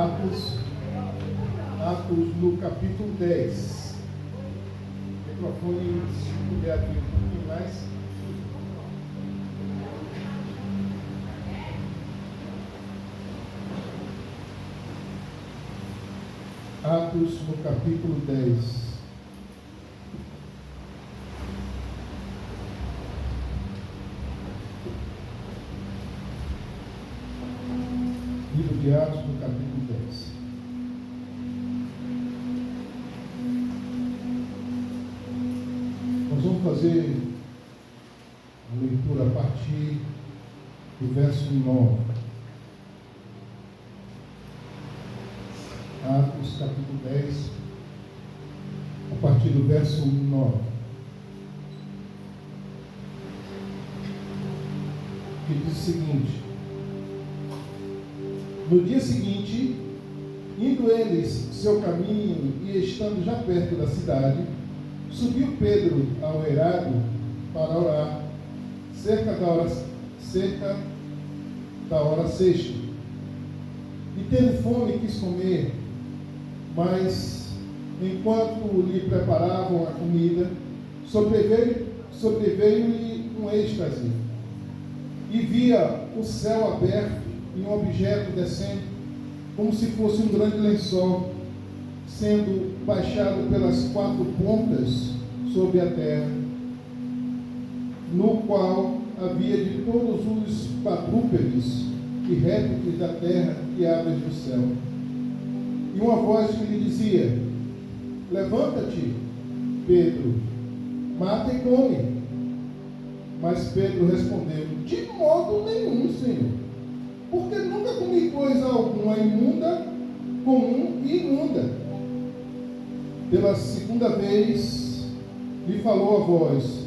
Atos no capítulo 10. O microfone, se puder abrir um pouquinho mais. Atos no capítulo 10. Livro de Atos no capítulo 10. Nós vamos fazer a leitura a partir do verso 9. Atos capítulo 10, a partir do verso 9. Que diz o seguinte: no dia seguinte, indo eles seu caminho e estando já perto da cidade, subiu Pedro ao eirado para orar, cerca da hora sexta. E tendo fome, quis comer, mas enquanto lhe preparavam a comida, sobreveio-lhe um êxtase, e via o céu aberto e um objeto descendo, como se fosse um grande lençol, sendo baixado pelas quatro pontas sobre a terra, no qual havia de todos os quadrúpedes e répteis da terra e aves do céu. E uma voz que lhe dizia: levanta-te, Pedro, mata e come. Mas Pedro respondeu: de modo nenhum, Senhor, porque nunca comi coisa alguma imunda, comum e imunda. Pela segunda vez lhe falou a voz: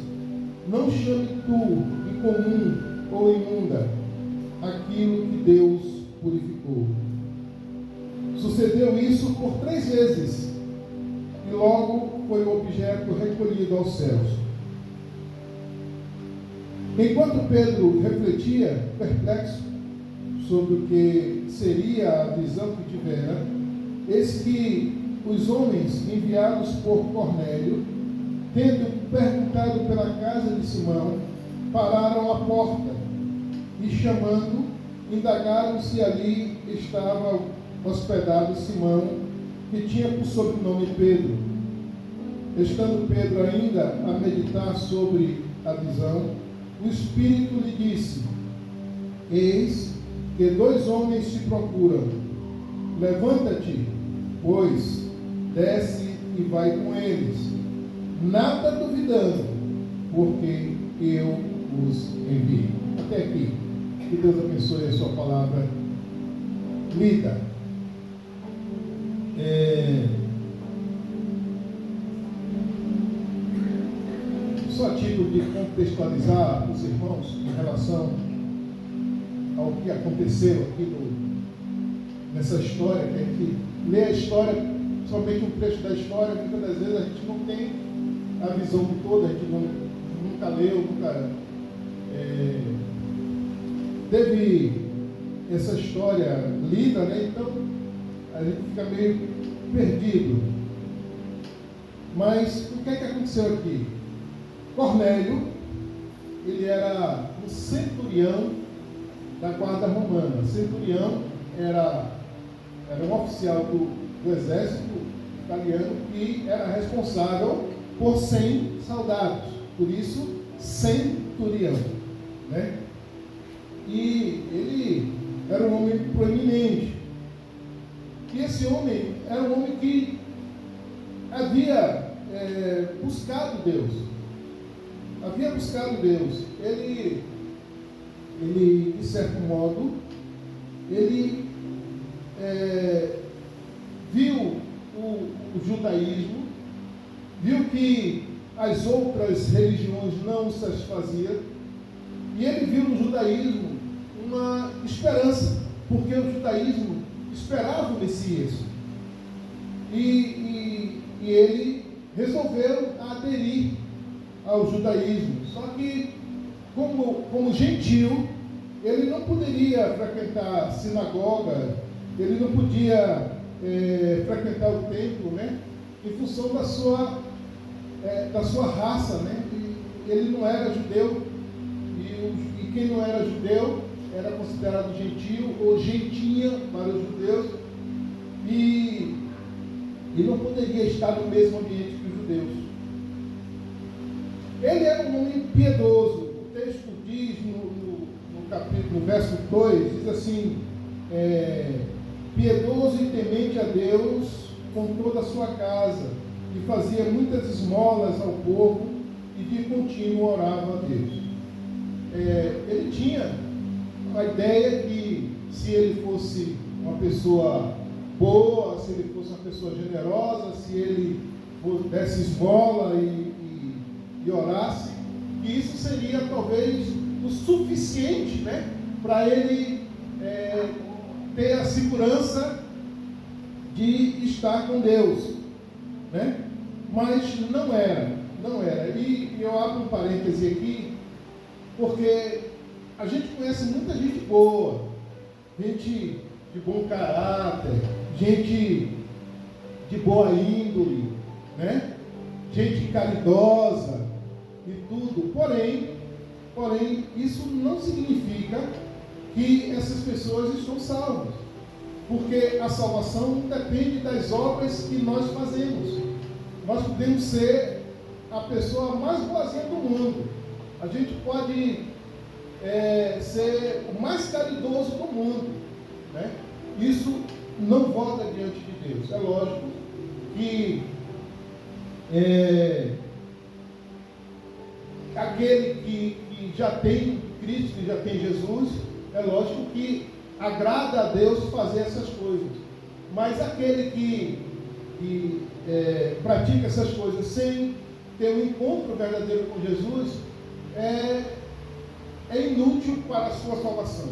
não chame tu de comum ou imunda aquilo que Deus purificou. Sucedeu isso por 3 vezes, e logo foi o objeto recolhido aos céus. Enquanto Pedro refletia, perplexo, sobre o que seria a visão que tivera, eis que os homens enviados por Cornélio, tendo perguntado pela casa de Simão, pararam à porta e, chamando, indagaram se ali estava hospedado Simão, que tinha por sobrenome Pedro. Estando Pedro ainda a meditar sobre a visão, o Espírito lhe disse: eis que 2 homens te procuram. Levanta-te, pois, desce e vai com eles, nada duvidando, porque eu os envio. Até aqui. Que Deus abençoe a sua palavra lida. Só a título de contextualizar os irmãos em relação ao que aconteceu aqui nessa história, que a gente lê a história, somente um trecho da história, muitas das vezes a gente não tem a visão toda, a gente nunca leu, nunca teve essa história lida, né? Então a gente fica meio perdido. Mas o que é que aconteceu aqui? Cornélio, ele era um centurião da guarda romana. Centurião era um oficial do exército italiano que era responsável por 100 soldados. Por isso, centurião, né? E ele era um homem proeminente. E esse homem era um homem que havia buscado Deus. Ele, de certo modo, ele viu o judaísmo, viu que as outras religiões não o satisfaziam, e ele viu no judaísmo uma esperança, porque o judaísmo esperava o Messias. E ele resolveu aderir ao judaísmo. Só que, como gentil, ele não poderia frequentar sinagoga, ele não podia frequentar o templo, né? Em função da sua raça, né? Ele não era judeu, e quem não era judeu era considerado gentio ou gentia para os judeus, e não poderia estar no mesmo ambiente que os judeus. Ele era um homem piedoso. O texto diz no capítulo, no verso 2, diz assim: piedoso e temente a Deus com toda a sua casa, e fazia muitas esmolas ao povo, e de contínuo orava a Deus. Ele tinha a ideia que, se ele fosse uma pessoa boa, se ele fosse uma pessoa generosa, se ele desse esmola e orasse, que isso seria talvez o suficiente, né, para ele ter a segurança de estar com Deus, né? Mas não era. E eu abro um parêntese aqui, porque a gente conhece muita gente boa, gente de bom caráter, gente de boa índole, né? Gente caridosa e tudo. Porém, isso não significa que essas pessoas estão salvas, porque a salvação depende das obras que nós fazemos. Nós podemos ser a pessoa mais boazinha do mundo, a gente pode ser o mais caridoso do mundo, né? Isso não volta diante de Deus. É lógico que aquele que já tem Cristo, que já tem Jesus, é lógico que agrada a Deus fazer essas coisas. Mas aquele que pratica essas coisas sem ter um encontro verdadeiro com Jesus, é inútil para a sua salvação.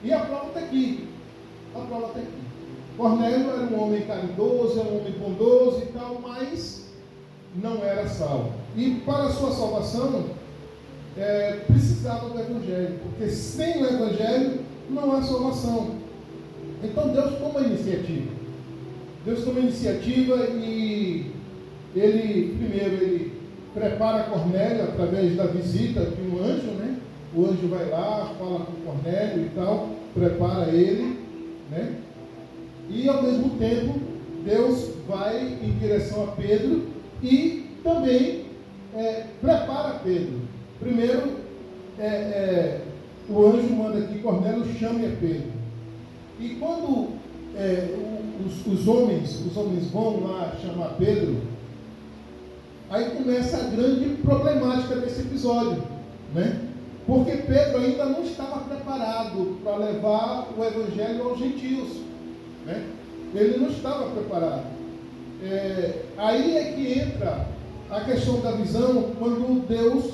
E a prova está aqui. Cornélio era um homem caridoso, era um homem bondoso e tal, mas não era salvo. E para a sua salvação, precisava do Evangelho, porque sem o Evangelho não há salvação. Então Deus toma a iniciativa. E ele prepara Cornélio através da visita de um anjo, né? O anjo vai lá, fala com Cornélio e tal, prepara ele, né? E ao mesmo tempo, Deus vai em direção a Pedro e também prepara Pedro. Primeiro, o anjo manda que Cornélio chame a Pedro. E quando os homens vão lá chamar Pedro, aí começa a grande problemática desse episódio, né? Porque Pedro ainda não estava preparado para levar o Evangelho aos gentios, né? Ele não estava preparado. Aí é que entra a questão da visão, quando Deus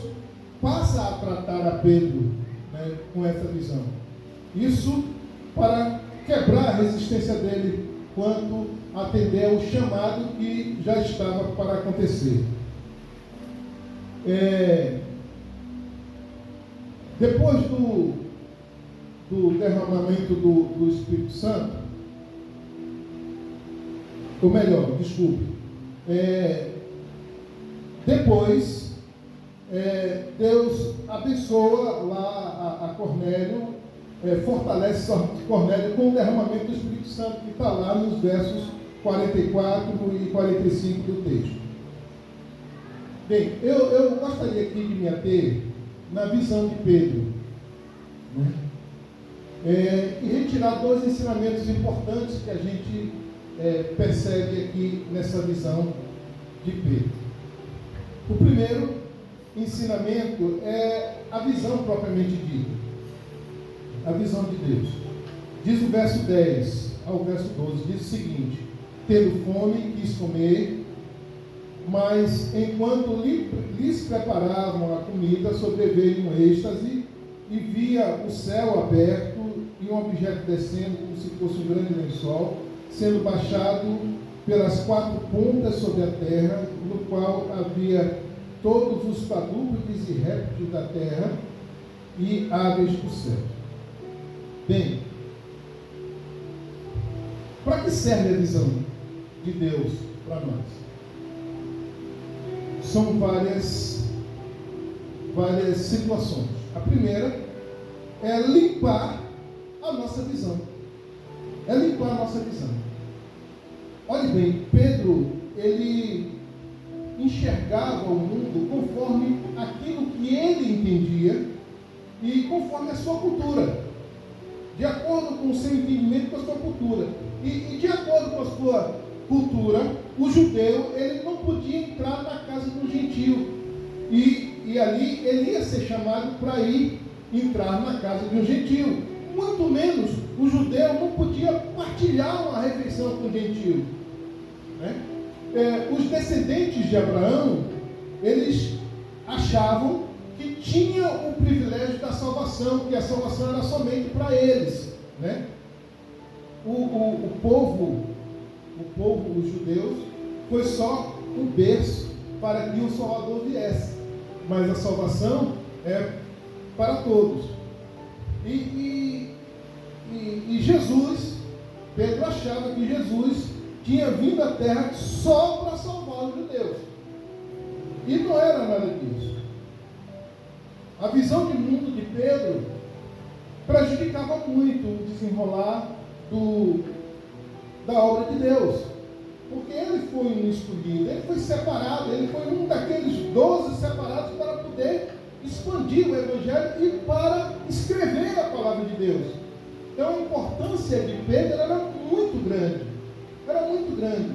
passa a tratar a Pedro, né, com essa visão. Isso para quebrar a resistência dele quanto a atender ao chamado que já estava para acontecer. Depois do derramamento do Espírito Santo, ou melhor, desculpe, depois Deus abençoa lá a Cornélio, fortalece Cornélio com o derramamento do Espírito Santo, que está lá nos versos 44 e 45 do texto. Bem, eu gostaria aqui de me ater na visão de Pedro, né? E retirar dois ensinamentos importantes que a gente percebe aqui nessa visão de Pedro. O primeiro ensinamento é a visão propriamente dita, a visão de Deus. Diz o verso 10 ao verso 12, diz o seguinte: tendo fome, quis comer, mas enquanto lhes preparavam a comida, sobreveio um êxtase, e via o céu aberto e um objeto descendo como se fosse um grande lençol, sendo baixado pelas quatro pontas sobre a terra, no qual havia todos os quadrúpedes e répteis da terra e aves do céu. Bem, Para que serve a visão de Deus para nós? São várias situações. A primeira é limpar a nossa visão. É limpar a nossa visão. Olhe bem, Pedro, ele enxergava o mundo conforme aquilo que ele entendia e conforme a sua cultura, de acordo com o seu entendimento, com a sua cultura. E de acordo com a sua cultura, o judeu, ele não podia entrar na casa do gentio. E ali ele ia ser chamado para ir entrar na casa de um gentio. Muito menos o judeu não podia partilhar uma refeição com o gentio. Né? Os descendentes de Abraão, eles achavam que tinha o privilégio da salvação, que a salvação era somente para eles. Né? O povo, os judeus, foi só um berço para que o Salvador viesse. Mas a salvação é para todos. E Jesus, Pedro achava que Jesus tinha vindo à terra só para salvar os judeus. E não era nada disso. A visão de mundo de Pedro prejudicava muito o desenrolar da obra de Deus. Porque ele foi um escolhido, ele foi separado, ele foi um daqueles 12 separados para poder expandir o Evangelho e para escrever a palavra de Deus. Então a importância de Pedro era muito grande. Era muito grande.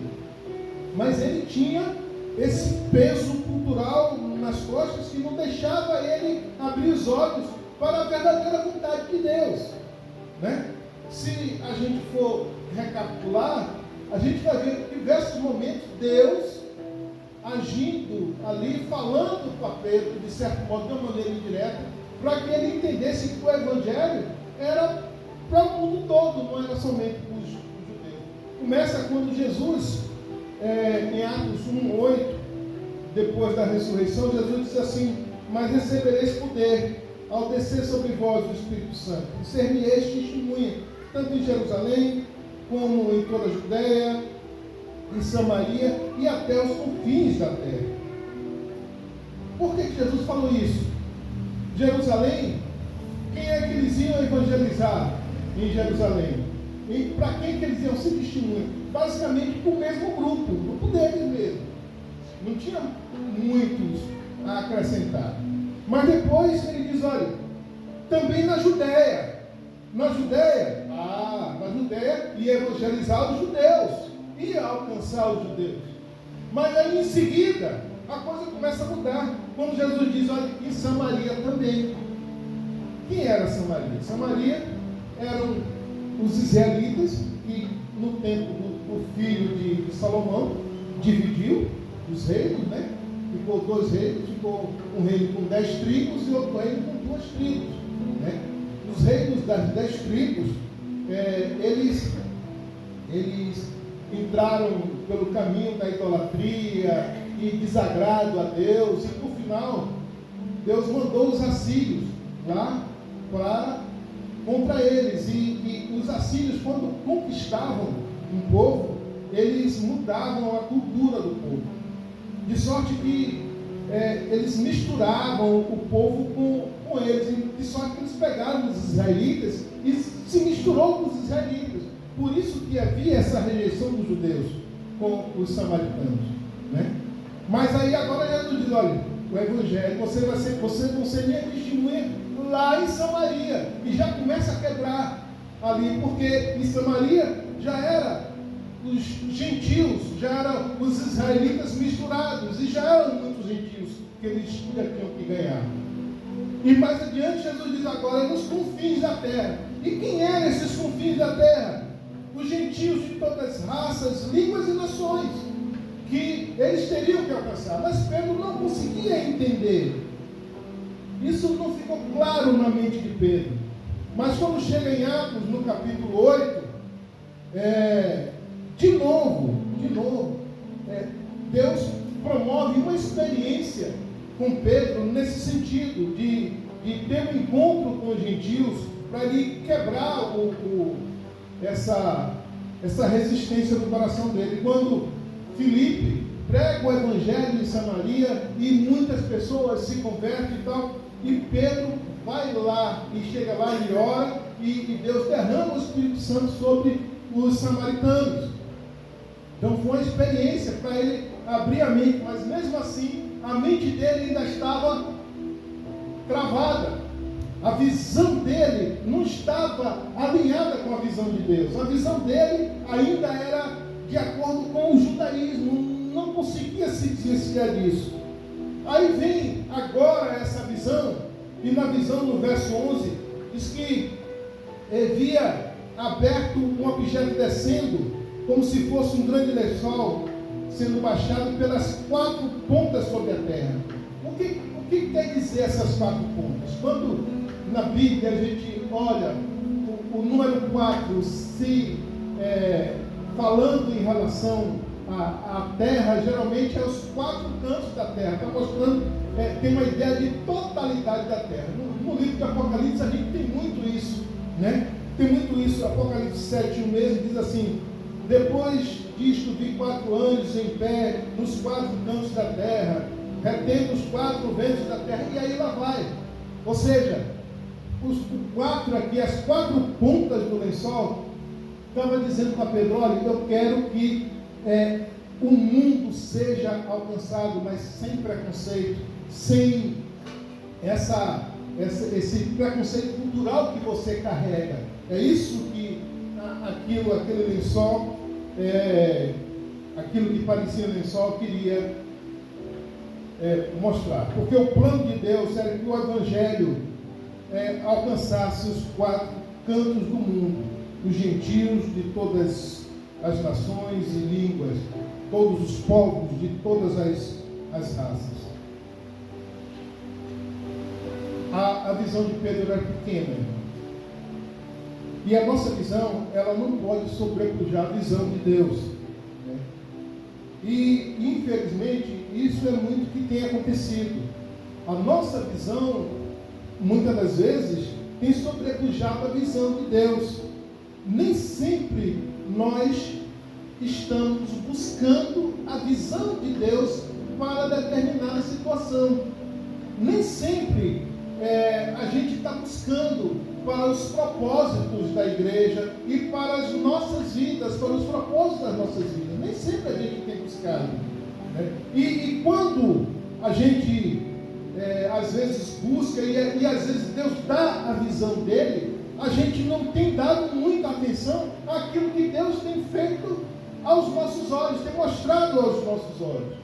Mas ele tinha esse peso cultural nas costas que não deixava ele abrir os olhos para a verdadeira vontade de Deus. Né? Se a gente for recapitular, a gente vai ver em diversos momentos Deus agindo ali, falando para Pedro, de certo modo, de uma maneira indireta, para que ele entendesse que o Evangelho era para o mundo todo, não era somente para os judeus. Começa quando Jesus, em Atos 1:8, depois da ressurreição, Jesus diz assim: mas recebereis poder ao descer sobre vós o Espírito Santo, e ser-me-eis testemunha, tanto em Jerusalém, como em toda a Judéia, em Samaria e até os confins da terra. Por que Jesus falou isso? Jerusalém, quem é que eles iam evangelizar em Jerusalém? E para quem que eles iam ser testemunha? Basicamente para o mesmo grupo deles mesmo. Não tinha muitos a acrescentar. Mas depois ele diz, olha, também na Judéia. Na Judéia ia evangelizar os judeus, ia alcançar os judeus. Mas aí em seguida, a coisa começa a mudar. Quando Jesus diz, olha, em Samaria também. Quem era Samaria? Samaria eram os israelitas, que no tempo do filho de Salomão, dividiu os reinos, né? Ficou 2 reinos, ficou um reino com 10 tribos e outro reino com 2 tribos. Né? Os reinos das 10 tribos, eles entraram pelo caminho da idolatria e desagrado a Deus, e no final, Deus mandou os assírios lá contra eles, e os assírios, quando conquistavam um povo, eles mudavam a cultura do povo, de sorte que eles misturavam o povo com eles, de sorte que eles pegaram os israelitas e se misturou com os israelitas. Por isso que havia essa rejeição dos judeus com os samaritanos, né? Mas aí agora Jesus diz, olha, o Evangelho, vocês vão ser minha testemunha lá em Samaria, e já começa a quebrar ali, porque em Samaria já era os gentios, já eram os israelitas misturados, e já eram muitos gentios que eles tinham que ganhar. E mais adiante Jesus diz agora, nos confins da terra. E quem eram esses confins da terra? Os gentios de todas as raças, línguas e nações, que eles teriam que alcançar. Mas Pedro não conseguia entender. Isso não ficou claro na mente de Pedro. Mas quando chega em Atos, no capítulo 8, de novo, Deus promove uma experiência com Pedro nesse sentido, de ter um encontro com os gentios, para ele quebrar essa resistência do coração dele. Quando Filipe prega o evangelho em Samaria e muitas pessoas se convertem e tal, e Pedro vai lá e chega lá e ora, e Deus derrama o Espírito Santo sobre os samaritanos. Então foi uma experiência para ele abrir a mente, mas mesmo assim a mente dele ainda estava travada. A visão dele não estava alinhada com a visão de Deus. A visão dele ainda era de acordo com o judaísmo, não conseguia se desvencilhar disso. Aí vem agora essa visão, e na visão no verso 11, diz que via aberto um objeto descendo, como se fosse um grande lençol, sendo baixado pelas 4 pontas sobre a terra. O que quer dizer essas 4 pontas? Quando na Bíblia a gente olha o número 4 falando em relação à terra, geralmente é os 4 cantos da terra, está mostrando, tem uma ideia de totalidade da terra. No livro de Apocalipse a gente tem muito isso, né? Tem muito isso. Apocalipse 7, 1 mesmo diz assim: depois disto vi 4 anjos em pé nos 4 cantos da terra, retendo os 4 ventos da terra, e aí lá vai. Ou seja, os 4 aqui, as 4 pontas do lençol, estava dizendo para Pedro: olha, eu quero que o mundo seja alcançado, mas sem preconceito, sem esse preconceito cultural que você carrega. É isso que aquele lençol, aquilo que parecia lençol, queria mostrar. Porque o plano de Deus era que o Evangelho alcançasse os 4 cantos do mundo, os gentios de todas as nações e línguas, todos os povos de todas as raças. A visão de Pedro era pequena, irmão. E a nossa visão, ela não pode sobrepujar a visão de Deus, né? E, infelizmente, isso é muito que tem acontecido. A nossa visão, muitas das vezes, tem sobrepujado a visão de Deus. Nem sempre nós estamos buscando a visão de Deus para determinada situação. Nem sempre a gente está buscando para os propósitos da igreja e para as nossas vidas, para os propósitos das nossas vidas. Nem sempre a gente tem buscado, né? E quando a gente às vezes busca e às vezes Deus dá a visão dele, a gente não tem dado muita atenção àquilo que Deus tem feito aos nossos olhos, tem mostrado aos nossos olhos.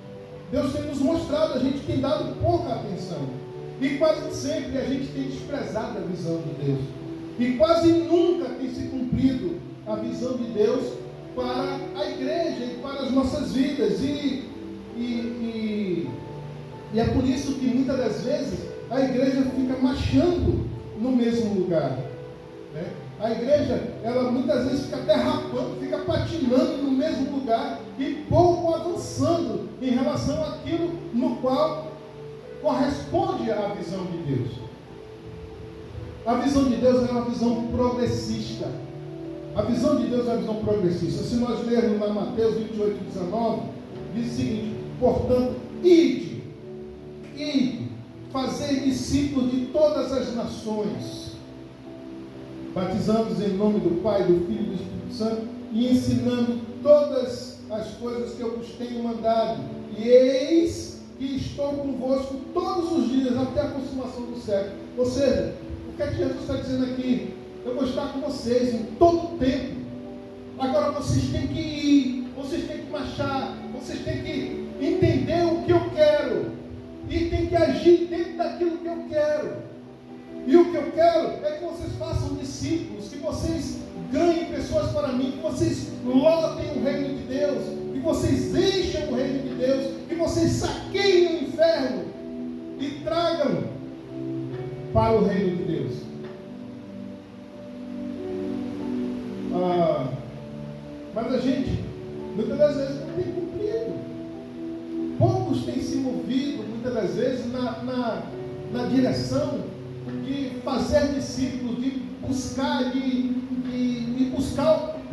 Deus tem nos mostrado, a gente tem dado pouca atenção. E quase sempre a gente tem desprezado a visão de Deus. E quase nunca tem se cumprido a visão de Deus para a igreja e para as nossas vidas. E é por isso que muitas das vezes a igreja fica marchando no mesmo lugar, né? A igreja, ela muitas vezes fica derrapando, fica patinando no mesmo lugar e pouco avançando em relação àquilo no qual corresponde à visão de Deus. A visão de Deus é uma visão progressista. A visão de Deus é uma visão progressista. Se nós lermos na Mateus 28, 19, diz o seguinte: portanto, ide, fazei discípulos de todas as nações, batizando-os em nome do Pai, do Filho e do Espírito Santo, e ensinando todas as coisas que eu vos tenho mandado. E eis que estou convosco todos os dias, até a consumação do século. Ou seja, o que é que Jesus está dizendo aqui? Eu vou estar com vocês em todo o tempo. Agora vocês têm que ir, vocês têm que marchar, vocês têm que entender o que eu quero e têm que agir dentro daquilo que eu quero. E o que eu quero é que vocês façam discípulos, que vocês ganhem pessoas para mim, que vocês lotem o reino de Deus, que vocês enchem o reino de Deus, que vocês saqueiem o inferno e tragam para o reino de Deus. Mas a gente, muitas das vezes, não tem cumprido. Poucos têm se movido, muitas das vezes, na direção de fazer discípulos, de buscar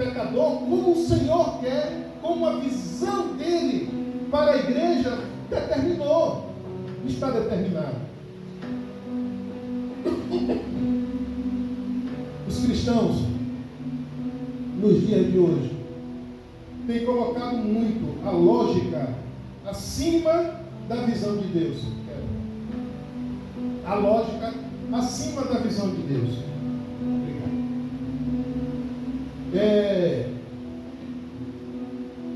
pecador, como o Senhor quer, como a visão dele para a igreja determinou, está determinado. Os cristãos, nos dias de hoje, têm colocado muito a lógica acima da visão de Deus. A lógica acima da visão de Deus.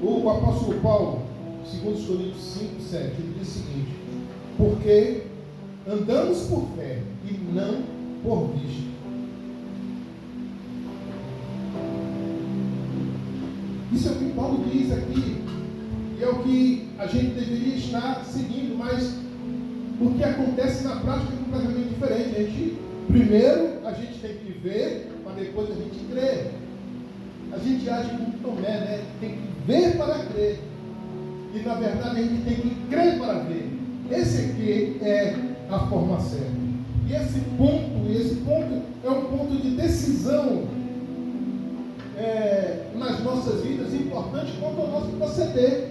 O apóstolo Paulo, 2 Coríntios 5, 7, ele diz o seguinte: porque andamos por fé e não por vista. Isso é o que Paulo diz aqui, e é o que a gente deveria estar seguindo, mas o que acontece na prática é completamente diferente. Primeiro a gente tem que ver, para depois a gente crer. A gente age como Tomé, né? Tem que ver para crer. E na verdade a gente tem que crer para ver. Esse aqui é a forma certa. E esse ponto é um ponto de decisão nas nossas vidas, importante quanto ao nosso proceder.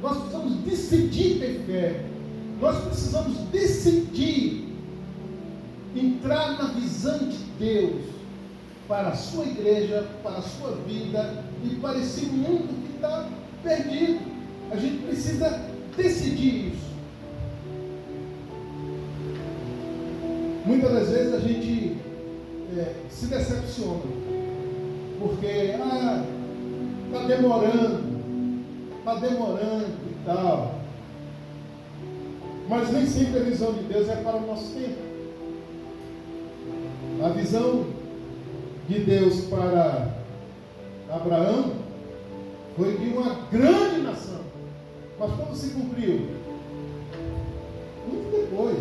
Nós precisamos decidir ter fé. Nós precisamos decidir entrar na visão de Deus para a sua igreja, para a sua vida e para esse mundo que está perdido. A gente precisa decidir isso. Muitas das vezes a gente se decepciona, porque está demorando e tal. Mas nem sempre a visão de Deus é para o nosso tempo. A visão de Deus para Abraão foi de uma grande nação. Mas quando se cumpriu? Muito depois.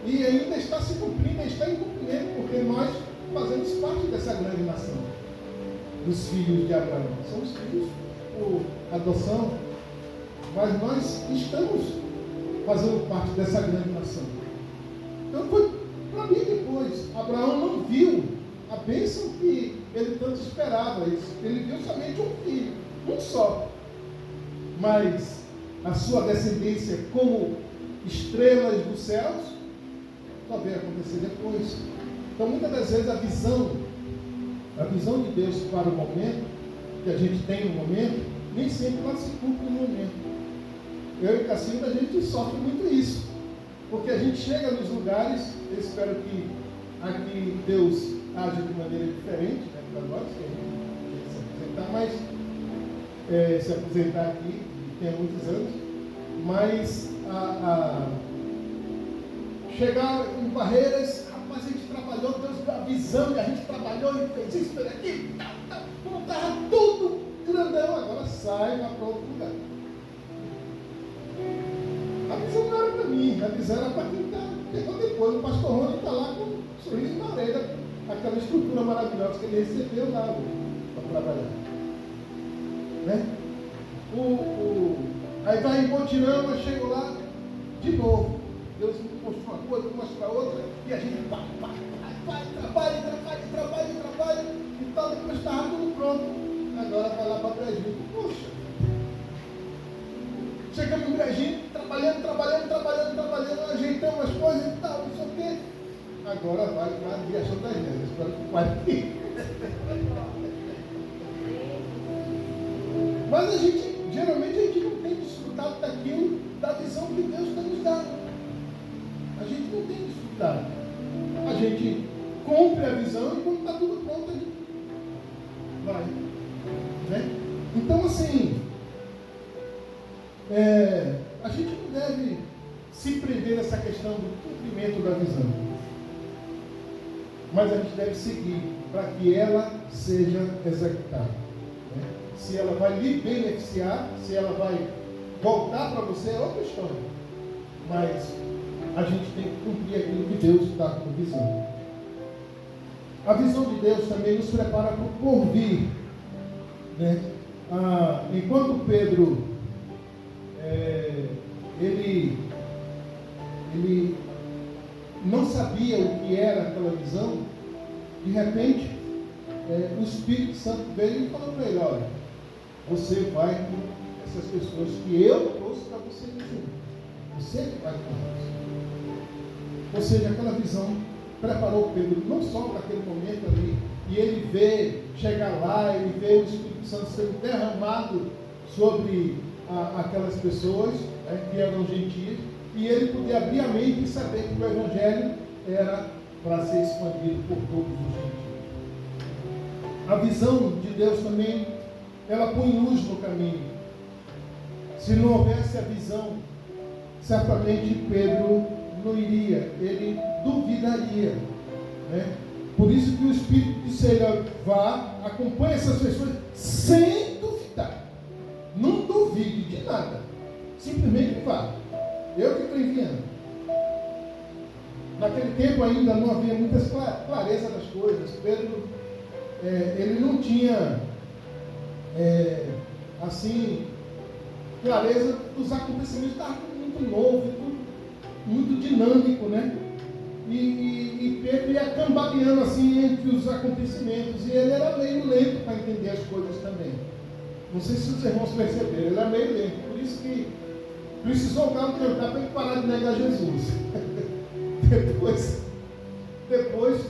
E ainda está se cumprindo, está em cumprimento, porque nós fazemos parte dessa grande nação. Dos filhos de Abraão. Somos filhos por adoção, mas nós estamos fazendo parte dessa grande nação. Então foi para mim depois. Abraão não viu a bênção que ele tanto esperava. Ele viu somente um filho, um só. Mas a sua descendência como estrelas dos céus só veio acontecer depois. Então muitas das vezes a visão de Deus para o momento que a gente tem no momento, nem sempre ela se cumpre no momento. Eu e Cacilda, a gente sofre muito isso, porque a gente chega nos lugares, eu espero que aqui Deus age de maneira diferente, né, para nós, que a gente se aposentar, mas se aposentar aqui, tem muitos anos, mas chegar em Barreiras, rapaz, a gente trabalhou, Deus deu a visão, e a gente trabalhou e fez isso, fez aquilo, como estava tudo grandão, agora sai, vai para outro lugar. A visão não era para mim, a visão era para quem chegou depois. O pastor Rony está lá com um sorriso na orelha, aquela estrutura maravilhosa que ele recebeu lá para trabalhar. Né? Aí vai em Botirama, eu chego lá de novo. Deus me mostrou uma coisa, me mostra outra, e a gente vai, trabalha, e tal, depois estava tudo pronto. Agora vai lá para Brejinho. Poxa! Chegamos em Brejinho, trabalhando, ajeitamos as coisas e tal, não sei o quê. Agora vai para a direção das regras, espero que vai aqui. Mas geralmente a gente não tem desfrutado daquilo, da visão que Deus tem nos dado. A gente não tem desfrutado. A gente cumpre a visão e quando está tudo pronto, a gente vai. Né? Então, assim, a gente não deve se prender nessa questão do cumprimento da visão. Mas a gente deve seguir para que ela seja executada. Né? Se ela vai lhe beneficiar, se ela vai voltar para você, é outra história. Mas a gente tem que cumprir aquilo que Deus dá como visão. A visão de Deus também nos prepara para o porvir. Né? Enquanto Pedro ele não sabia o que era aquela visão, de repente o Espírito Santo veio e falou para ele: olha, você vai com essas pessoas que eu trouxe para você dizer. Você que vai com elas. Ou seja, aquela visão preparou Pedro não só para aquele momento ali, e ele vê chegar lá, ele vê o Espírito Santo sendo derramado sobre aquelas pessoas, né, que eram gentios, e ele poder abrir a mente e saber que o Evangelho era para ser expandido por todos os gentios. A visão de Deus também, ela põe luz no caminho. Se não houvesse a visão, certamente Pedro não iria, ele duvidaria, né? Por isso que o Espírito disse a ele: vá, acompanhe essas pessoas sem duvidar. Não duvide de nada, simplesmente vá. Eu que estou enviando. Naquele tempo ainda não havia muita clareza das coisas. Pedro, ele não tinha assim clareza dos acontecimentos. Estava tudo muito novo, tudo muito dinâmico, né? E Pedro ia cambaleando assim entre os acontecimentos, e ele era meio lento para entender as coisas também. Não sei se os irmãos perceberam, ele era meio lento, por isso que precisou dar um tempo para ele parar de negar Jesus. depois,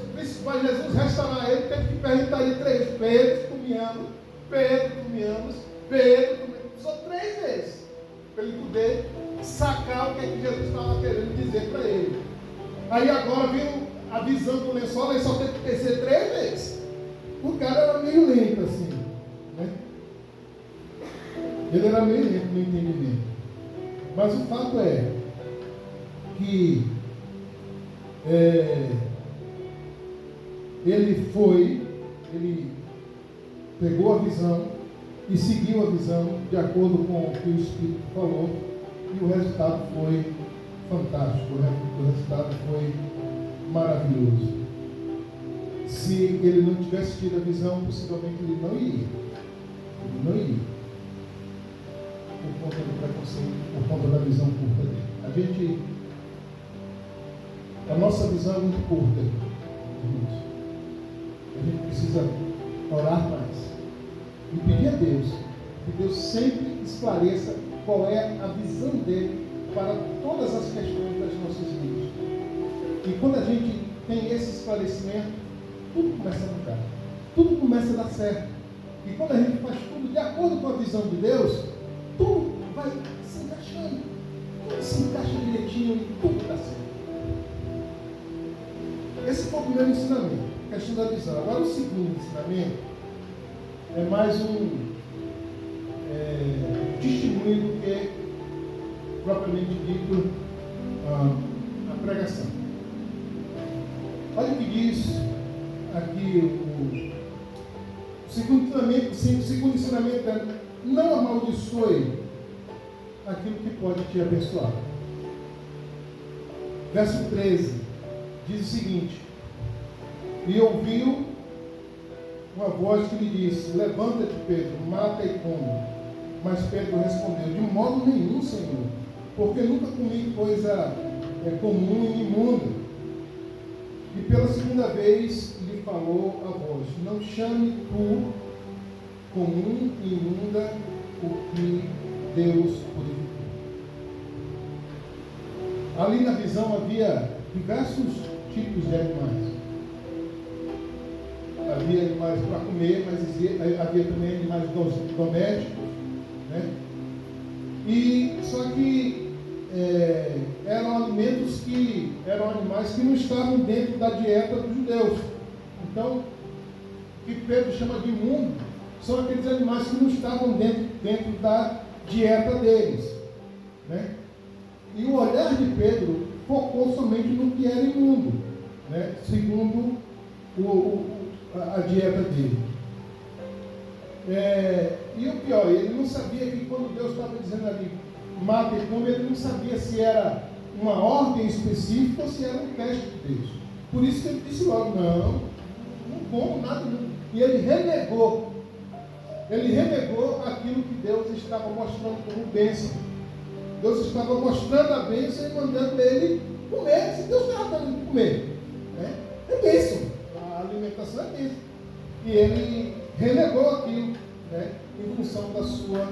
para Jesus restaurar ele, teve que perguntar ele 3 vezes: Pedro, tu me amas? Pedro, tu me amas? Pedro, tu me amas? Só 3 vezes, para ele poder sacar o que é que Jesus estava querendo dizer para ele. Aí agora viu a visão do lençol, ele só teve que descer 3 vezes. O cara era meio lento assim, né? Ele era meio lento no entendimento. Mas o fato é que ele pegou a visão e seguiu a visão de acordo com o que o Espírito falou, e o resultado foi fantástico, o resultado foi maravilhoso. Se ele não tivesse tido a visão, possivelmente ele não iria. Ele não iria. Por conta do preconceito, por conta da visão curta dele. A nossa visão é muito curta, irmãos. A gente precisa orar mais e pedir a Deus que Deus sempre esclareça qual é a visão dele para todas as questões das nossas vidas. E quando a gente tem esse esclarecimento, tudo começa a mudar, tudo começa a dar certo. E quando a gente faz tudo de acordo com a visão de Deus, tudo vai se encaixando, tudo se encaixa direitinho e tudo dá certo. Esse foi o primeiro ensinamento, a questão da visão. Agora o segundo ensinamento é mais um testemunho do que propriamente dito a pregação. Olha o que diz aqui o segundo ensinamento é: não amaldiçoe aquilo que pode te abençoar. Verso 13 diz o seguinte: e ouviu uma voz que lhe disse: levanta-te, Pedro, mata e come. Mas Pedro respondeu: de modo nenhum, Senhor, porque nunca comi coisa comum e imunda. E pela segunda vez lhe falou a voz: não chame tu comum e imunda o que Deus purificou. Ali na visão havia diversos tipos de animais. Havia animais para comer, mas havia também animais domésticos, né? E só que eram alimentos eram animais que não estavam dentro da dieta dos judeus. Então, o que Pedro chama de imundo são aqueles animais que não estavam dentro da dieta deles, né? E o olhar de Pedro focou somente no que era imundo, né? Segundo a dieta dele. E o pior, ele não sabia que quando Deus estava dizendo ali mata e come, ele não sabia se era uma ordem específica ou se era um teste de Deus. Por isso que ele disse logo: não como nada. Não. E ele renegou aquilo que Deus estava mostrando como bênção. Deus estava mostrando a bênção e mandando ele comer. Se Deus estava dando ele comer, é bênção. A alimentação é bênção. E ele renegou aquilo, né, em função da sua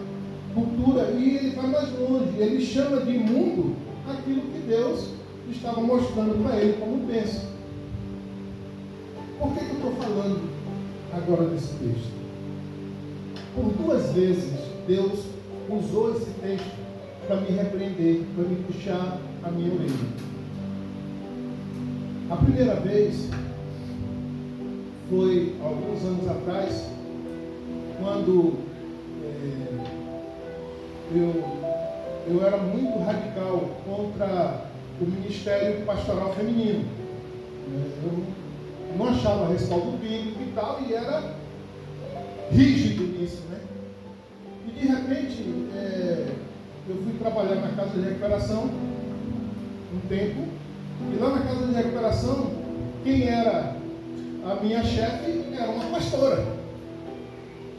cultura. E ele vai mais longe, ele chama de imundo aquilo que Deus estava mostrando para ele como bênção. Por que eu estou falando agora desse texto? Por 2 vezes Deus usou esse texto para me repreender, para me puxar a minha orelha. A primeira vez foi alguns anos atrás, quando eu era muito radical contra o ministério pastoral feminino. Eu não achava respaldo bíblico e tal, e era rígido nisso, né? E de repente, eu fui trabalhar na casa de recuperação um tempo, e lá na casa de recuperação, quem era a minha chefe era uma pastora.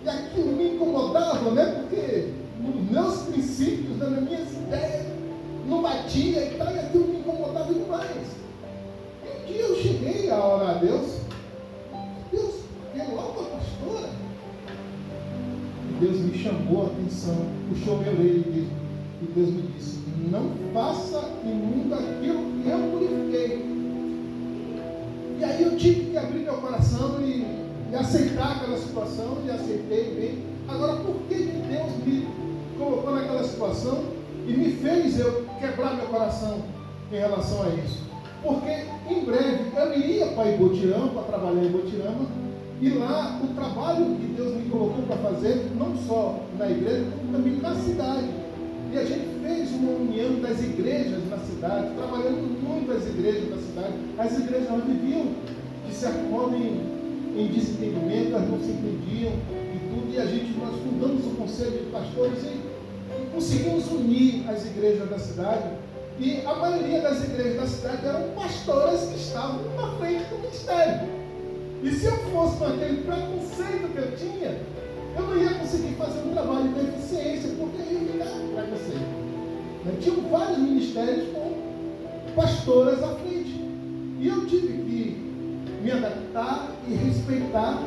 E aquilo me incomodava, né? Porque nos meus princípios, nas minhas ideias, não batia e tal, e aquilo me incomodava demais. E um dia eu cheguei a orar a Deus. Deus, é logo a pastora. E Deus me chamou a atenção, puxou meu orelha e Deus me disse: não faça imundo aquilo que eu purifiquei. E aí eu tive que abrir meu coração e aceitar aquela situação, e aceitei bem. Agora, por que Deus me colocou naquela situação e me fez eu quebrar meu coração em relação a isso? Porque em breve eu iria para Ibotirama, para trabalhar em Ibotirama, e lá o trabalho que Deus me colocou para fazer, não só na igreja, como também na cidade. E a gente fez uma união das igrejas na cidade, trabalhando muito as igrejas da cidade. As igrejas não viviam, de certo modo, em desentendimento, elas não se entendiam e tudo. E nós fundamos o conselho de pastores e conseguimos unir as igrejas da cidade. E a maioria das igrejas da cidade eram pastoras que estavam na frente do ministério. E se eu fosse com aquele preconceito que eu tinha, eu não ia conseguir fazer um trabalho de eficiência, porque eu ia dar preconceito. Tinham vários ministérios com pastoras à frente. E eu tive que me adaptar e respeitar,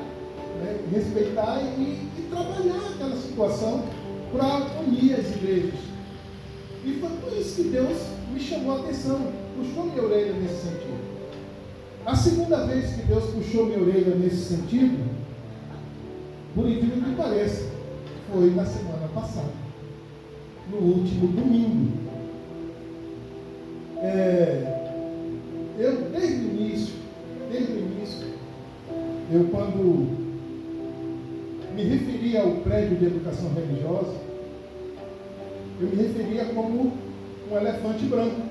e trabalhar aquela situação para unir as igrejas. E foi por isso que Deus me chamou a atenção, puxou minha orelha nesse sentido. A segunda vez que Deus puxou minha orelha nesse sentido, por incrível que pareça, foi na semana passada, no último domingo. Eu desde o início, eu quando me referia ao prédio de educação religiosa, eu me referia como um elefante branco,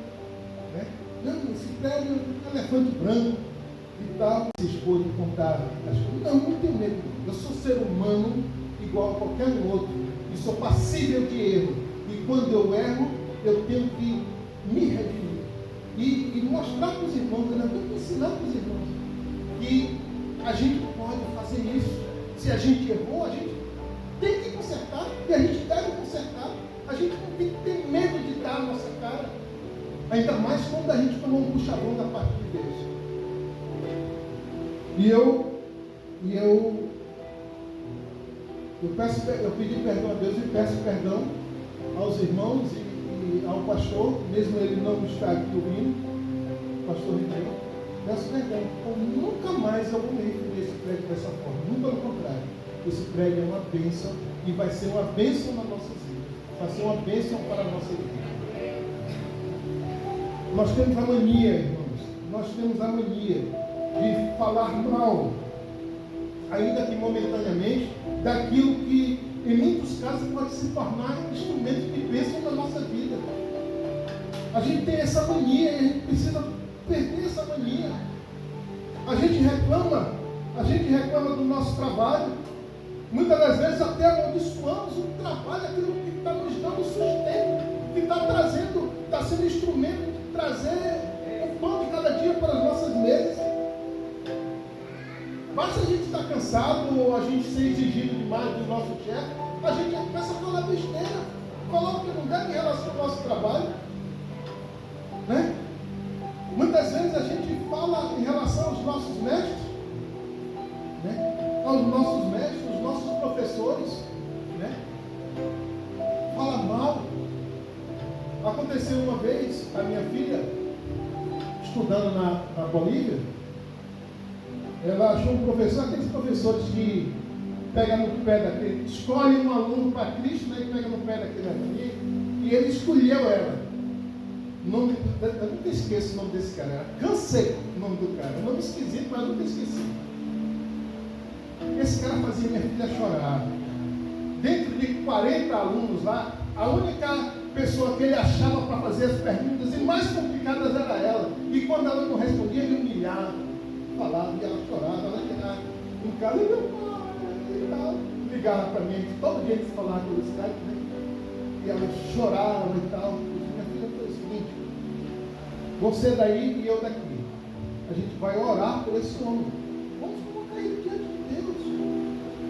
né? Não, esse prédio é um elefante branco e tal. Se expor de contar as coisas. Não tenho medo. Eu sou ser humano igual a qualquer outro e sou passível de erro. E quando eu erro, eu tenho que me redimir e mostrar para os irmãos, eu tenho que ensinar para os irmãos que a gente pode fazer isso. Se a gente errou, a gente tem que consertar e a gente deve consertar. A gente não tem que ter medo de dar a nossa cara, ainda mais quando a gente tomou um puxadão da parte de Deus. Eu pedi perdão a Deus e peço perdão aos irmãos e ao pastor, mesmo ele não estar aqui ouvindo, pastor Ribeiro, peço perdão, eu nunca mais eu vou me referir a esse prédio dessa forma, nunca ao contrário. Esse prédio é uma bênção e vai ser uma bênção na nossa vida, vai ser uma bênção para a nossa vida. Nós temos a mania, irmãos, de falar mal, ainda que momentaneamente, daquilo que em muitos casos pode se tornar um instrumento de bênção na nossa vida. A gente tem essa mania e a gente precisa perder essa mania. A gente reclama do nosso trabalho, muitas das vezes até amaldiçoamos o trabalho, aquilo que está nos dando sustento, que está sendo instrumento de trazer o pão de cada dia para as nossas mesas. Basta a gente estar cansado ou a gente ser exigido demais do nosso chefe, a gente começa a falar besteira, falar o que não deve em relação ao nosso trabalho, né? Muitas vezes a gente fala em relação aos nossos mestres, né? aos nossos mestres, aos nossos professores, né? Fala mal. Aconteceu uma vez, a minha filha, estudando na Bolívia, ela achou um professor, aqueles professores que pega no pé daquele, escolhe um aluno para Cristo, né, e pega no pé daquele aqui, e ele escolheu ela. Eu nunca esqueço o nome desse cara, era Cansei o nome do cara, um nome esquisito, mas eu nunca esqueci. Esse cara fazia minha filha chorar. Dentro de 40 alunos lá, a única pessoa que ele achava para fazer as perguntas e mais complicadas era ela. E quando ela não respondia, ele humilhava, falava, e ela chorava, ela ia em casa e tal. Ligava para mim, todo dia eles falavam pelo Skype, né? E ela chorava e tal. Minha filha foi o seguinte: você daí e eu daqui. A gente vai orar por esse homem. Vamos colocar ele diante de Deus.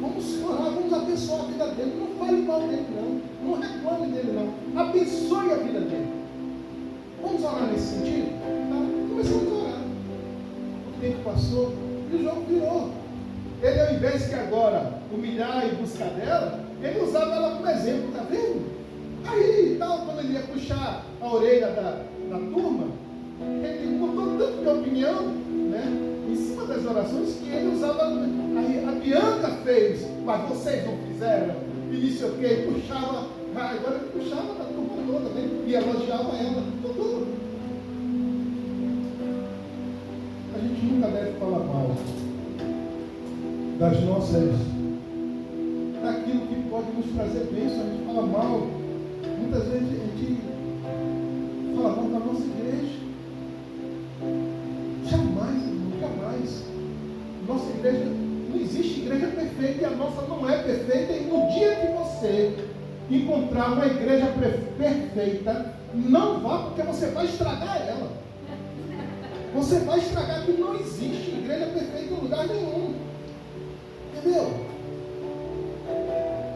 Vamos orar, vamos abençoar a vida dele. Não fale mal dele, não. Não reclame dele, não. Abençoe a vida dele. Vamos orar nesse sentido? Tá? Começamos a orar. O tempo passou e o jogo virou. Ele, ao invés que agora humilhar e buscar dela, ele usava ela como exemplo, tá vendo? Aí, tal, quando ele ia puxar a orelha da turma, ele mudou tanto de opinião, né, em cima das orações, que ele usava. Aí a Bianca fez, mas vocês não fizeram, e disse o quê? Puxava, agora ele puxava da turma toda, né, e elogiava ela, tudo. A gente nunca deve falar mal das nossas, daquilo que pode nos trazer bênção. A gente fala mal, muitas vezes a gente fala mal da nossa igreja. Jamais, irmão, jamais. Nossa igreja, não existe igreja perfeita, e a nossa não é perfeita. E no dia que você encontrar uma igreja perfeita, não vá, porque você vai estragar ela. Você vai estragar, que não existe igreja perfeita em lugar nenhum. Entendeu?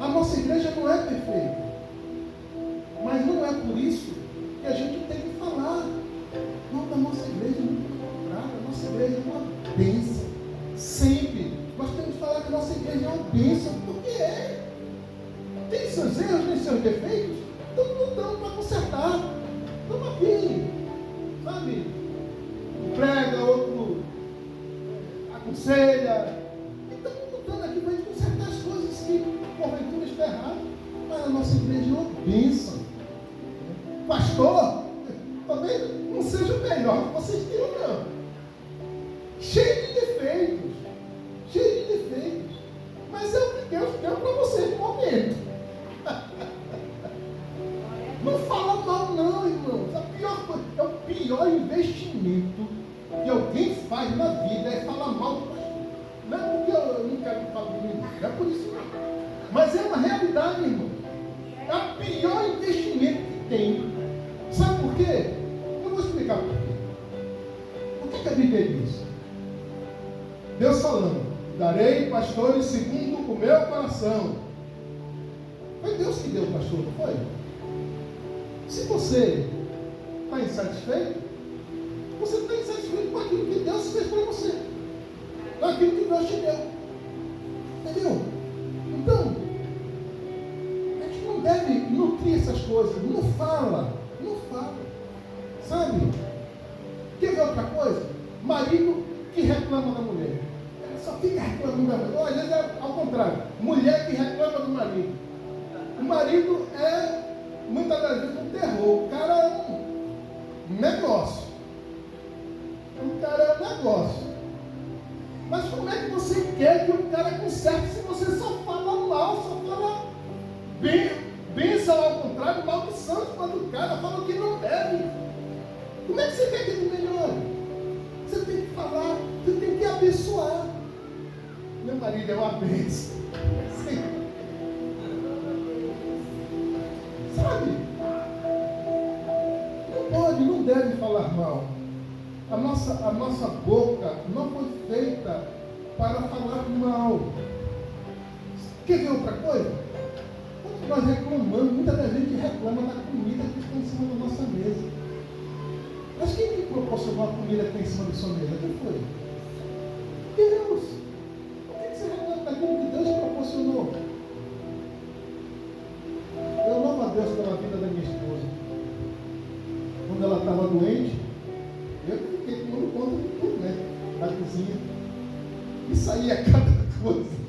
A nossa igreja não é perfeita. Mas não é por isso que a gente tem que falar mal da nossa igreja. A nossa igreja é uma bênção. Sempre. Nós temos que falar que a nossa igreja é uma bênção, porque é. Tem seus erros, tem seus defeitos. Estamos lutando para consertar. Estamos aqui. Sabe? Prega, outro aconselha. Estamos lutando aqui para a gente consertar as coisas que porventura estão erradas. Mas a nossa igreja é uma bênção. Pastor, talvez não seja o melhor que vocês tenham, não. Cheio de defeitos. Cheio de defeitos. Mas é o que Deus deu para você no momento. Não fala mal, não, irmãos. É o pior investimento que alguém faz na vida é falar mal do pastor. Não é porque eu não quero falar de mim, não é por isso não. Mas é uma realidade, irmão. É o pior investimento que tem. Sabe por quê? Eu vou explicar por quê. O que a Bíblia diz? Deus falando: darei pastores segundo o meu coração. Foi Deus que deu o pastor, não foi? Se você está insatisfeito, você está insatisfeito com aquilo que Deus fez para você, com aquilo que Deus te deu. Entendeu? Então, a gente não deve nutrir essas coisas. Não fala. Sabe? Quer ver outra coisa? Marido que reclama da mulher. Ela só fica reclamando da mulher. Às vezes é ao contrário. Mulher que reclama do marido. O marido é, muitas das vezes, um terror. O cara é um negócio. Mas como é que você quer que o cara conserte se você só fala mal, só fala bênção, ao contrário, maldição quando o cara fala o que não deve? Como é que você quer que ele melhore? Você tem que falar, você tem que abençoar. Meu marido é uma bênção. Sim. Sabe? Não pode, não deve falar mal. A nossa boca não foi feita para falar mal. Quer ver outra coisa? Nós reclamamos, muita gente reclama da comida que está em cima da nossa mesa. Mas quem que proporcionou a comida que está em cima da sua mesa? Quem foi? Deus. Por que você reclama daquilo doente, eu fiquei tomando conta de tudo, né? Da cozinha. E saía cada coisa.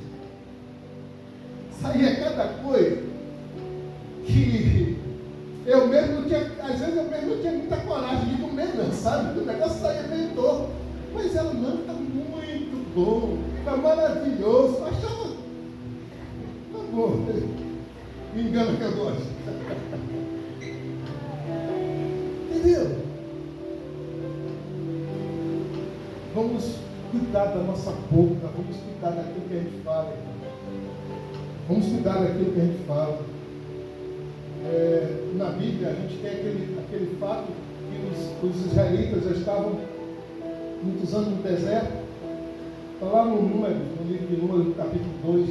Saía cada coisa que eu mesmo não tinha, às vezes eu mesmo não tinha muita coragem de comer, não, sabe? O negócio saía meio torto. Mas ela, não, está muito bom, está maravilhoso. Eu achava, tá bom, me engana que eu gosto. Entendeu? Vamos cuidar da nossa boca, vamos cuidar daquilo que a gente fala, irmão. Vamos cuidar daquilo que a gente fala. Na Bíblia, a gente tem aquele fato que os israelitas já estavam muitos anos no deserto. Está lá no livro de Números, no capítulo 2.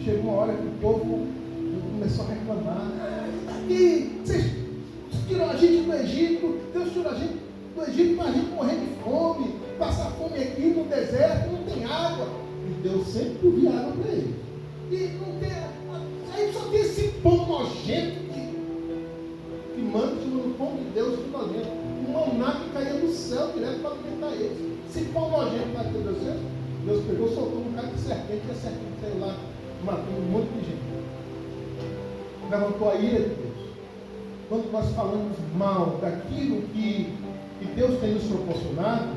Chegou uma hora que o povo começou a reclamar. Aqui, vocês tiraram a gente do Egito, Deus tirou a gente do Egito para a gente morrer de fome, passar fome aqui no deserto, não tem água. E Deus sempre provia água para eles. E não tem, aí só tem esse pão nojento que manda no pão de Deus que nojento. Um maná que caía do céu direto para alimentar eles. Esse pão nojento para ter Deus pegou, soltou um cara de serpente, e a serpente saiu lá, matou um monte de gente. Levantou a ira de Deus. Quando nós falamos mal daquilo que Deus tem nos proporcionado,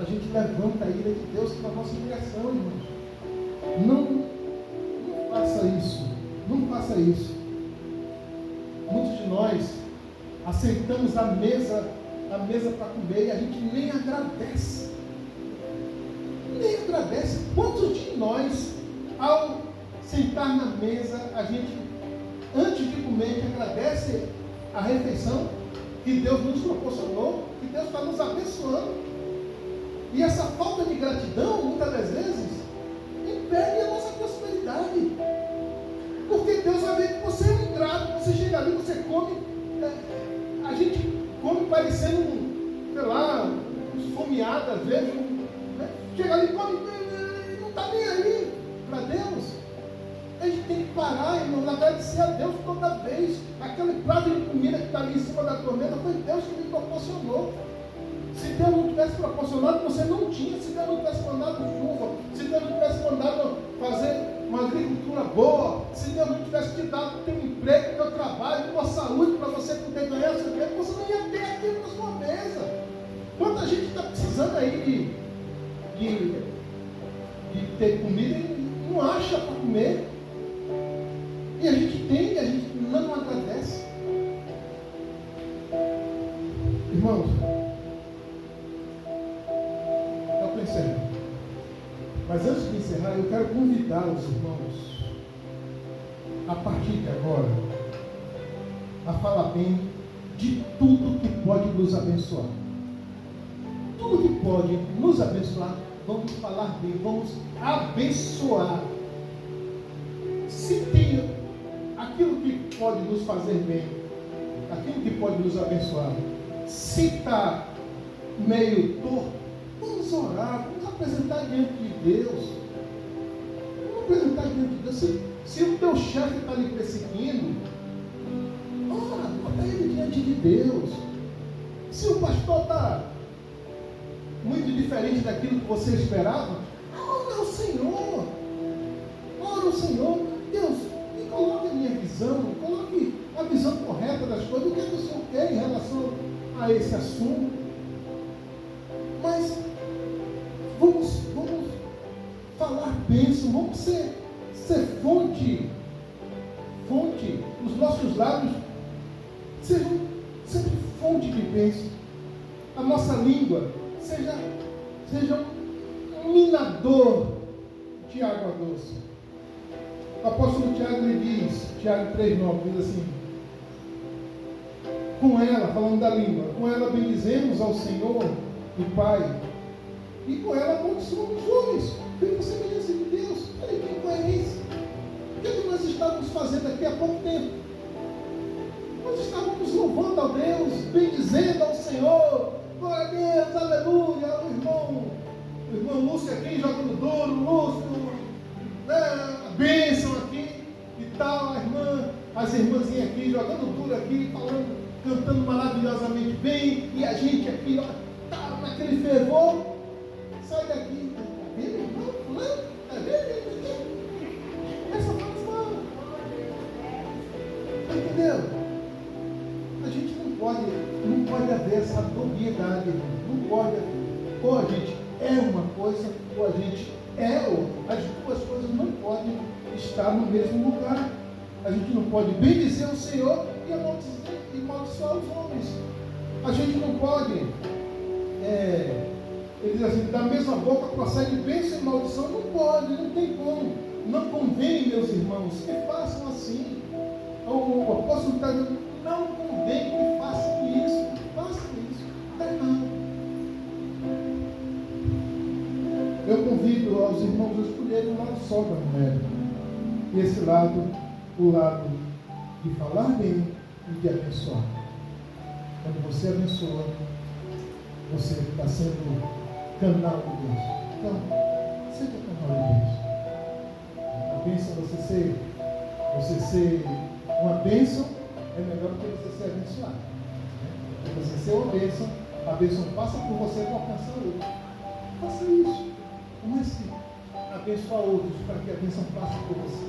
a gente levanta a ira de Deus para a nossa direção, irmãos. Não faça isso. Não faça isso. Muitos de nós aceitamos a mesa para comer e a gente nem agradece. Nem agradece. Quantos de nós, ao sentar na mesa, a gente, antes de comer, a gente agradece a refeição que Deus nos proporcionou, que Deus está nos abençoando. E essa falta de gratidão, muitas das vezes, impede a nossa prosperidade. Porque Deus vai ver que você é um ingrato, você chega ali, você come, a gente come parecendo, sei lá, esfomeado às vezes, né? Chega ali e come, não está nem aí para Deus. A gente tem que parar, irmão, agradecer a Deus toda vez. Aquele prato de comida que está ali em cima da torneira foi Deus que me proporcionou. Se Deus não tivesse proporcionado, você não tinha. Se Deus não tivesse mandado chuva, se Deus não tivesse mandado fazer uma agricultura boa, se Deus não tivesse te dado teu emprego, teu trabalho, tua saúde para você poder ganhar seu dinheiro, você não ia ter aquilo na sua mesa. Quanta gente está precisando aí de ter comida e não acha para comer. E a gente tem, e a gente não agradece. Irmãos, eu estou encerrando. Mas antes de encerrar, eu quero convidar os irmãos, a partir de agora, a falar bem de tudo que pode nos abençoar. Tudo que pode nos abençoar, vamos falar bem, vamos abençoar. Se tem aquilo que pode nos fazer bem, aquilo que pode nos abençoar, se está meio torto, vamos orar, vamos apresentar diante de Deus. Vamos apresentar diante de Deus. Se o teu chefe está lhe perseguindo, ora, bota ele diante de Deus. Se o pastor está muito diferente daquilo que você esperava, ora ao Senhor. Ora ao Senhor. Deus, me coloque a minha visão, coloque a visão correta das coisas, o que o Senhor quer em relação a esse assunto. Mas vamos falar bênção, vamos ser fonte, os nossos lábios sejam sempre fonte de bênção. A nossa língua seja um minador de água doce. O apóstolo Tiago lhe diz, Tiago 3,9, diz assim: com ela, falando da língua, com ela bendizemos ao Senhor e Pai, e com ela amaldiçoamos os homens, pela semelhança de Deus. Olha que incoerência. O que nós estávamos fazendo aqui há pouco tempo? Nós estávamos louvando a Deus, bendizendo ao Senhor. Glória a Deus, aleluia. O irmão Lúcio aqui jogando duro, Lúcio, né, a bênção aqui e tal, as irmãzinhas aqui jogando duro aqui, falando, cantando maravilhosamente bem, e a gente aqui, ó, tá naquele fervor. Sai daqui, tá vendo, irmão? Fulano? Tá vendo? Essa fala, entendeu? A gente não pode haver essa dubiedade, irmão. Não pode haver. Ou a gente é uma coisa, ou a gente é outra. As duas coisas não podem estar no mesmo lugar. A gente não pode bendizer o Senhor e amaldiçoar os homens. A gente não pode, ele diz assim, da mesma boca procede bênção e maldição. Não pode, não tem como. Não convém, meus irmãos, que façam assim. O apóstolo está dizendo, não convém que façam isso. Está errado. Eu convido aos irmãos a escolherem o lado só da moeda. E esse lado, o lado de falar bem e de abençoar. Quando você abençoa, você está sendo canal de Deus. Então, seja canal de Deus. A bênção, você ser uma bênção, é melhor do que você ser abençoado. Porque você ser uma bênção, a bênção passa por você para alcançar outro. Faça isso. Comece a abençoar outros para que a bênção passe por você.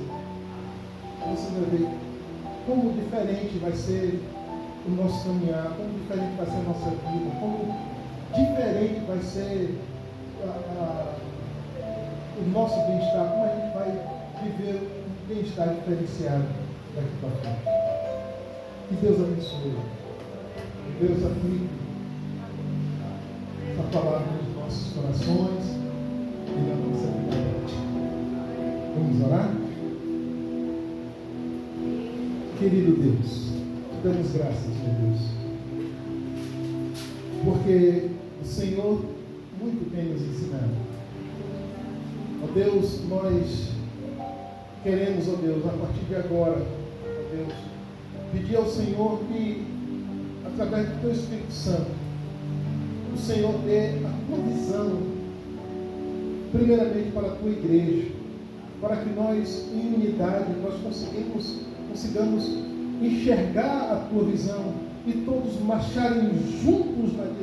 Você vai ver como diferente vai ser o nosso caminhar, como diferente vai ser a nossa vida, como diferente vai ser o nosso bem-estar, como a gente vai viver um bem-estar diferenciado daqui para frente. Que Deus abençoe, que Deus aplique essa palavra nos nossos corações e na nossa vida. Vamos orar? Querido Deus, te damos graças, meu Deus, porque o Senhor muito tem nos ensinado. Ó Deus, nós queremos, ó Deus, a partir de agora, ó Deus, pedir ao Senhor que, através do Teu Espírito Santo, o Senhor dê a Tua visão, primeiramente para a Tua igreja, para que nós, em unidade, nós consigamos enxergar a Tua visão e todos marcharem juntos na direção